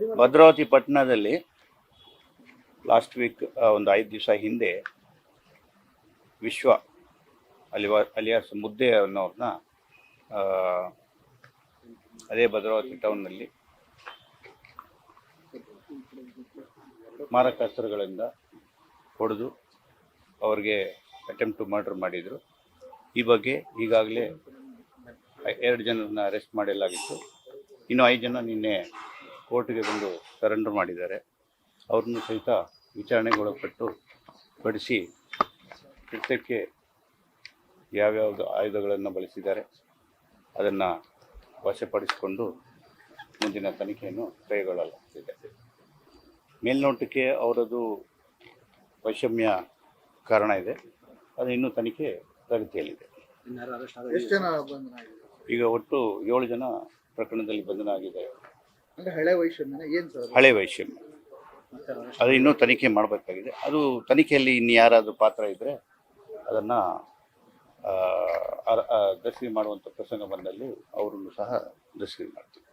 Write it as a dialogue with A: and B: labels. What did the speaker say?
A: ಭದ್ರಾವತಿ ಪಟ್ಟಣದಲ್ಲಿ last week ಒಂದು 5 ದಿವಸ ಹಿಂದೆ ವಿಶ್ವ ಅಲಿಯಾಸ್ ಮುದ್ದೆ ಅನ್ನೋರನ್ನ ಅದೇ ಭದ್ರಾವತಿ ಟೌನ್ನಲ್ಲಿ ಮಾರಕಾಸ್ತ್ರಗಳಿಂದ ಹೊಡೆದು ಅವ್ರಿಗೆ ಅಟೆಂಪ್ಟ್ ಟು ಮರ್ಡರ್ ಮಾಡಿದರು. ಈ ಬಗ್ಗೆ ಈಗಾಗಲೇ 2 ಜನರನ್ನ ಅರೆಸ್ಟ್ ಮಾಡಲಾಗಿತ್ತು. ಇನ್ನು 5 ಜನ ನಿನ್ನೆ ಕೋರ್ಟ್ಗೆ ಬಂದು ಸರೆಂಡರ್ ಮಾಡಿದ್ದಾರೆ. ಅವ್ರನ್ನೂ ಸಹಿತ ವಿಚಾರಣೆಗೊಳಪಟ್ಟು ಪಡಿಸಿ ಕೃತ್ಯಕ್ಕೆ ಯಾವ್ಯಾವುದು ಆಯುಧಗಳನ್ನು ಬಳಸಿದ್ದಾರೆ ಅದನ್ನು ವಶಪಡಿಸಿಕೊಂಡು ಮುಂದಿನ ತನಿಖೆಯನ್ನು ಕೈಗೊಳ್ಳಲಾಗುತ್ತಿದೆ. ಮೇಲ್ನೋಟಕ್ಕೆ ಅವರದು ವೈಷಮ್ಯ ಕಾರಣ ಇದೆ, ಅದು ಇನ್ನೂ ತನಿಖೆ ಪ್ರಗತಿಯಲ್ಲಿದೆ. ಈಗ ಒಟ್ಟು 7 ಜನ ಪ್ರಕರಣದಲ್ಲಿ ಬಂಧನ ಆಗಿದ್ದಾರೆ. ಹಳೆ ವೈಷಮ್ಯ ಅದು ಇನ್ನೂ ತನಿಖೆ ಮಾಡಬೇಕಾಗಿದೆ. ಅದು ತನಿಖೆಯಲ್ಲಿ ಇನ್ನು ಯಾರಾದರೂ ಪಾತ್ರ ಇದ್ದರೆ ಅದನ್ನು ದರ್ಶನ ಮಾಡುವಂಥ ಪ್ರಸಂಗ ಬಂದಲ್ಲಿ ಅವರನ್ನು ಸಹ ದರ್ಶನ ಮಾಡ್ತೀವಿ.